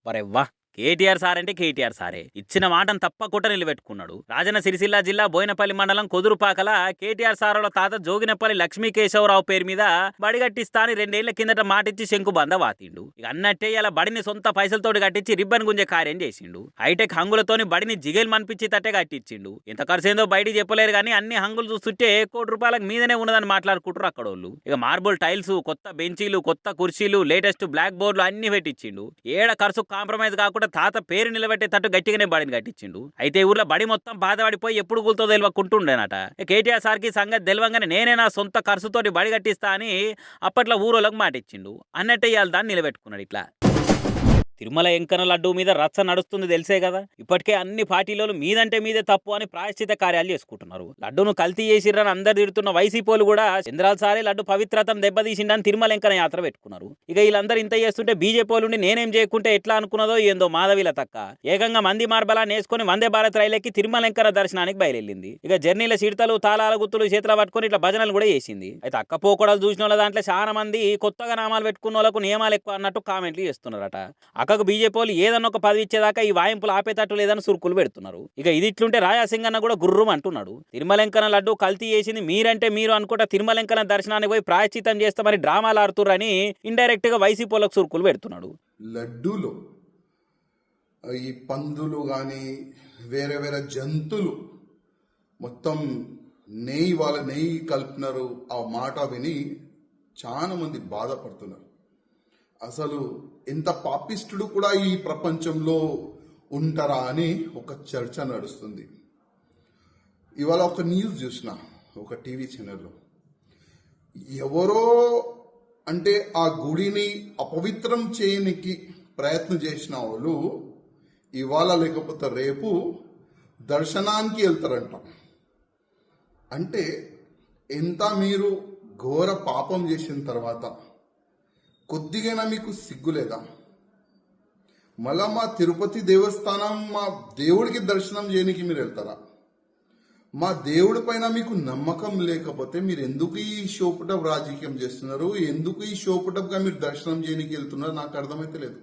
వరెవ్వా KTR sir అంటే కేటీఆర్ సారే ఇచ్చిన మాటను తప్పకుండా నిలబెట్టుకున్నాడు. రాజన్న సిరిసిల్ల జిల్లా బోయినపల్లి మండలం కొదురుపాకల కేటీఆర్ సారుల తాత జోగినపల్లి లక్ష్మీకేశవరావు పేరు మీద బడి కట్టిస్తా అని 2 ఏళ్ల కిందట మాటిచ్చి శంకు బంద వాతిండు. ఇక అన్నట్టే ఇలా బడిని సొంత పైసలతోటి కట్టించి రిబ్బన్ గుంజే కార్యం చేసిండు. హైటెక్ హంగులతోని బడిని జిగేల్ మనిపించి తట్టే కట్టించిండు. ఎంత ఖర్చేందో బయటికి చెప్పలేరు కానీ అన్ని హంగులు చూస్తుంటే ₹1 కోటి మీదనే ఉన్నదని మాట్లాడుకుంటారు అక్కడోళ్ళు. ఇక మార్బుల్ టైల్స్, కొత్త బెంచీలు, కొత్త కుర్చీలు, లేటెస్ట్ బ్లాక్ బోర్డులు అన్ని పెట్టించిండు. ఏడ ఖర్చు కాంప్రమైజ్ కాకుండా తాత పేరు నిలబెట్టేటట్టు గట్టిగానే బడిని కట్టించిండు. అయితే ఊర్లో బడి మొత్తం బాధపడిపోయి ఎప్పుడు కూలతో తెలియకుంటుండేనట. కేటీఆర్ సార్కి సంగతి తెలియంగానే నేనే నా సొంత ఖర్చుతోటి బడి కట్టిస్తా అని అప్పట్లో ఊరోళ్ళకు మాటిచ్చిండు. అన్నట్టే ఇవాళ దాన్ని నిలబెట్టుకున్నాడు. ఇట్లా తిరుమల ఎంకన్న లడ్డూ మీద రచ్చ నడుస్తుంది తెలిసే కదా. ఇప్పటికే అన్ని పార్టీలు మీదంటే మీదే తప్పు అని ప్రాయశ్చిత కార్యాలు చేసుకుంటున్నారు. లడ్డూను కల్తీ చేసిర్రని అందరు తిడుతున్న వైసీపీలు కూడా చంద్రాల సారే లడ్డు పవిత్రతను దెబ్బతీసిండని తిరుమల ఎంకన్న యాత్ర పెట్టుకున్నారు. ఇక వీళ్ళందరూ ఇంత చేస్తుంటే బీజేపీ వాళ్ళు నేనేం చేయకుంటే ఎట్లా అనుకున్నదో ఏందో మాధవిల తక్క ఏకంగా మంది మార్బలా నేసుకొని వందే భారత్ రైలెక్కి తిరుమల ఎంకన్న దర్శనానికి బయలుదేరింది. ఇక జర్నీల చిడతలు, తాళాల గుత్తులు చేతుల పట్టుకొని ఇట్లా భజనలు కూడా చేసింది. అయితే అక్క పోకడలు చూసిన వాళ్ళ దాంట్లో చాలా మంది కొత్తగా నామాలు పెట్టుకున్న వాళ్ళకు నియమాలు ఎక్కువ అన్నట్టు కామెంట్లు చేస్తున్నారట. అక్కకు బీజేపీ వాళ్ళు ఏదన్నా ఒక పదవి ఇచ్చేదాకా ఈ వాయింపులు ఆపేటట్టు లేదని సురుకులు పెడుతున్నారు. ఇక ఇది ఇట్లుంటే రాజాసింగన్న కూడా గుర్రం అంటున్నాడు. తిరుమలెంకన లడ్డు కల్తీ చేసింది మీరంటే మీరు అనుకుంటా తిరుమలెంకన దర్శనానికి పోయి ప్రాయశ్చితం చేస్తామని డ్రామాలు ఆడుతుర్రని ఇండైరెక్ట్ గా వైసీపీ వాళ్ళకు సురుకులు పెడుతున్నాడు. లడ్డూలో ఈ పందులు కానీ వేరే వేరే జంతువులు మొత్తం నెయ్యి కలిపినారు. ఆ మాట విని చాలా మంది బాధపడుతున్నారు. అసలు ఎంత పాపిష్టుడు కూడా ఈ ప్రపంచంలో ఉంటారా అని ఒక చర్చ నడుస్తుంది. ఇవాళ ఒక న్యూస్ చూసిన ఒక టీవీ ఛానల్లో ఎవరో అంటే ఆ గుడిని అపవిత్రం చేయనికి ప్రయత్నం చేసిన వాళ్ళు ఇవాళ లేకపోతే రేపు దర్శనానికి వెళ్తారంట. అంటే ఎంత మీరు ఘోర పాపం చేసిన తర్వాత కొద్దిగైనా మీకు సిగ్గులేదా? మళ్ళా మా తిరుపతి దేవస్థానం మా దేవుడికి దర్శనం చేయడానికి మీరు వెళ్తారా? మా దేవుడి పైన మీకు నమ్మకం లేకపోతే మీరు ఎందుకు ఈ షోపుటప్ రాజకీయం చేస్తున్నారు? ఎందుకు ఈ షోపుటప్గా మీరు దర్శనం చేయడానికి వెళ్తున్నారు? నాకు అర్థమైతే లేదు.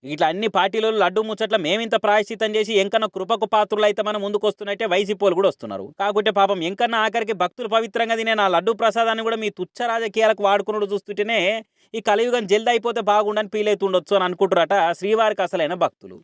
ఇట్లా అన్ని పార్టీలు లడ్డు ముచ్చట్ల మేమింత ప్రాయశ్చితం చేసి ఎంకన్న కృపకు పాత్రులు అయితే మనం ముందుకు వస్తున్నట్టే వైసీపీలు కూడా వస్తున్నారు. కాకుంటే పాపం ఎంకన్న ఆఖరికి భక్తులు పవిత్రంగా తినే నా లడ్డు ప్రసాదాన్ని కూడా మీ తుచ్చ రాజకీయాలకు వాడుకున్నాడు చూస్తుంటేనే ఈ కలియుగం జల్ది అయిపోతే బాగుండని ఫీల్ అవుతుండొచ్చు అని అనుకుంటారట శ్రీవారికి అసలైన భక్తులు.